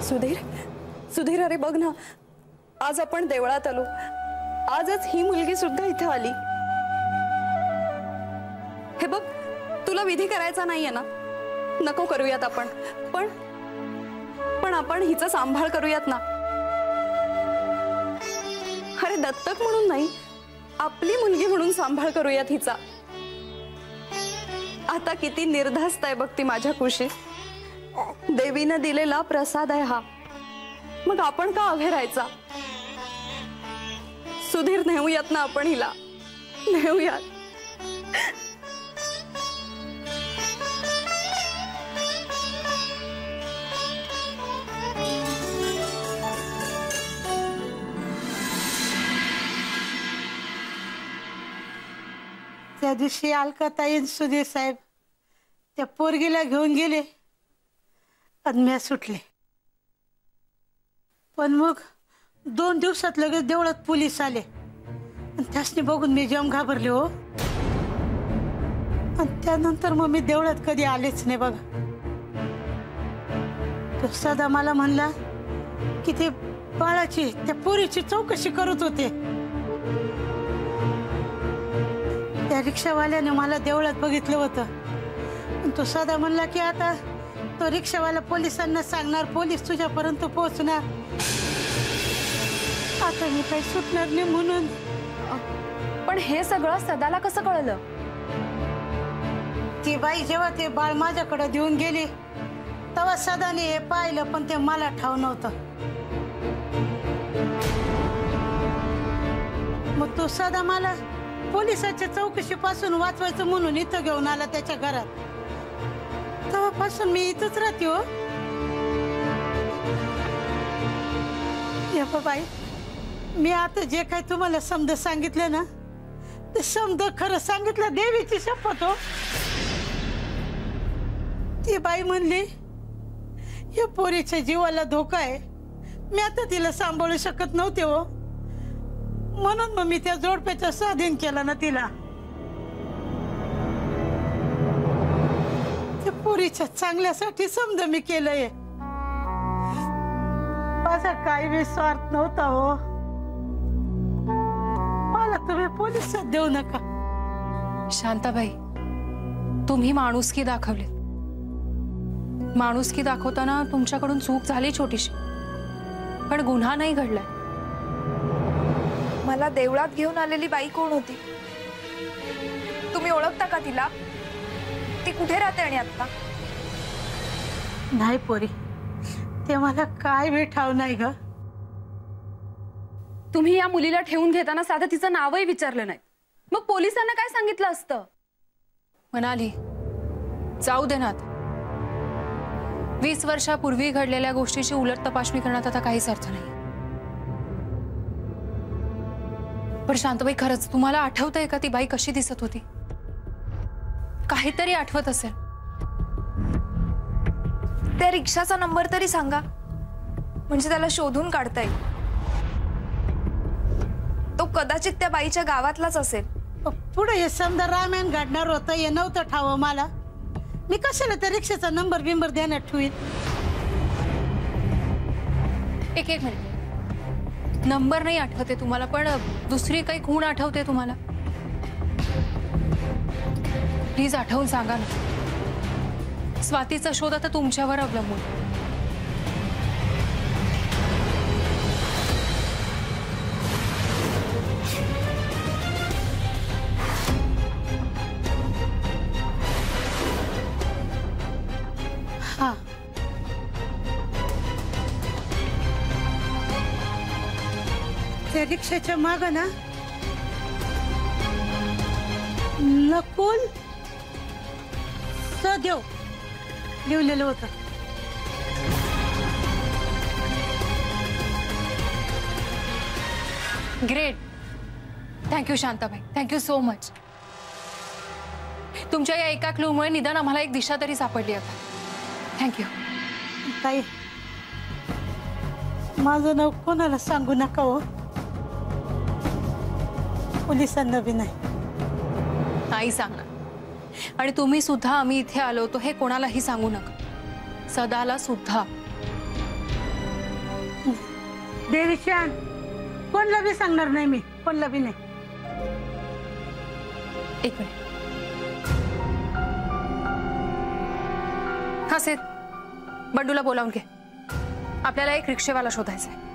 सुधीर, सुधीर, अरे बघ ना, आज आपण देवळात आलो, आजच ही मुलगी सुद्धा इथे आली। हे बघ, तुला विधी करायचा नाहीये ना, नको करूयात आपण, पण आपण हिचा सांभाळ करूयात ना। अरे दत्तक म्हणून नाही, आपली मुलगी म्हणून सांभाळ करूयात हिचा। आता किती निर्धास्त आहे बघ ती माझ्या कुशीत, देवीने दिलेला प्रसाद आहे हा, मग आपण का अभे राहायचा? सुधीर, नेऊयात ना आपण हिला, नेऊयात। त्या दिवशी अलकाताई सुधीर साहेब त्या पोरगीला घेऊन गेले आणि मी सुटले, पण मग 2 दिवसात लगेच देवळात पोलीस आले आणि त्यासनी बघून मी जाम घाबरले हो। आणि त्यानंतर मग मी देवळात कधी आलेच नाही बघा। तो सदा मला म्हणला की ते बाळाची, त्या पोरीची चौकशी करत होते। त्या रिक्षावाल्याने मला देवळात बघितलं होतं, तो सदा म्हणला की आता तो रिक्षावाला पोलिसांना सांगणार, पोलीस तुझ्यापर्यंत पोहोचणार, आता मी काही सुटणार नाही म्हणून। पण हे सगळं सदाला कसं कळलं? ती बाई जेव्हा ते बाळ माझ्याकडे देऊन गेली तेव्हा सदाने हे पाहिलं, पण ते मला ठाव नव्हतं। मग तो सदा मला पोलिसाच्या चौकशीपासून वाचवायचं म्हणून इथं घेऊन आला त्याच्या घरात, तेव्हापासून मी इथंच राहते हो। बाई, मी आता जे काही तुम्हाला समज सांगितलं ना, ते समज खरं सांगितलं, देवीची शपथ हो। ती बाई म्हणली या पोरीच्या जीवाला धोका आहे, मी आता तिला सांभाळू शकत नव्हते हो, म्हणून मग मी त्या जोडप्याचा स्वाधीन केला ना तिला। त्या पोरीच्या चांगल्यासाठी समजा मी केलंय, माझा काही बी स्वार्थ नव्हता हो। मला तुम्ही पोलिसात देऊ नका। शांताबाई, तुम्ही माणुसकी दाखवली, माणुसकी दाखवताना तुमच्याकडून चूक झाली छोटीशी, पण गुन्हा नाही घडलाय। मला देवळात घेऊन आलेली बाई कोण होती? तुम्ही ओळखता का तिला? ती कुठे राहते आणि आता? नाही पोरी, ते मला काय बी ठाव नाही ग। तुम्ही या मुलीला ठेवून घेताना साधं तिचं नावही विचारलं नाही, मग पोलिसांना काय सांगितलं असतं? म्हणाली जाऊ देनात, 20 वर्षापूर्वी घडलेल्या गोष्टीची उलट तपासणी करण्यात आता काहीच अर्थ नाही। पण शांताबाई, खरंच तुम्हाला आठवतंय का ती बाई कशी दिसत होती? काहीतरी आठवत असेल? त्या रिक्षाचा नंबर तरी सांगा, म्हणजे त्याला शोधून काढता येईल। तो कदाचित त्या बाईच्या गावातलाच असेल। पुढे हे समजा रामायण घडणार होतं, हे नव्हतं ठाव मला, मी कशाला त्या रिक्षाचा नंबर बिंबर देण्यात ठेवीन? एक मिनिट, नंबर नाही आठवते तुम्हाला, पण दुसरी काही खूण आठवते तुम्हाला? प्लीज आठवून सांगा ना। स्वातीचा शोध आता तुमच्यावर अवलंबून। हा, त्या रिक्षाच्या माग ना नकुल सदेव लिहिलेलं होतं। Great, thank you Shantabai, thank you so much. तुमच्या या एका क्लूमुळे निदान आम्हाला एक दिशा तरी सापडली आता। थँक्यू ताई, माझं नाव कोणाला सांगू नका हो, पोलिसांना बी नाही सांगणार, आणि तुम्ही सुद्धा आम्ही इथे आलो तो हे कोणालाही सांगू नका, सदाला सुद्धा। देवीशान कोणला बी सांगणार नाही मी, कोणला बी नाही. एक मिनिट. हा सिद्ध, बंडूला बोलावून घे. आपल्याला एक रिक्षेवाला शोधायचा आहे.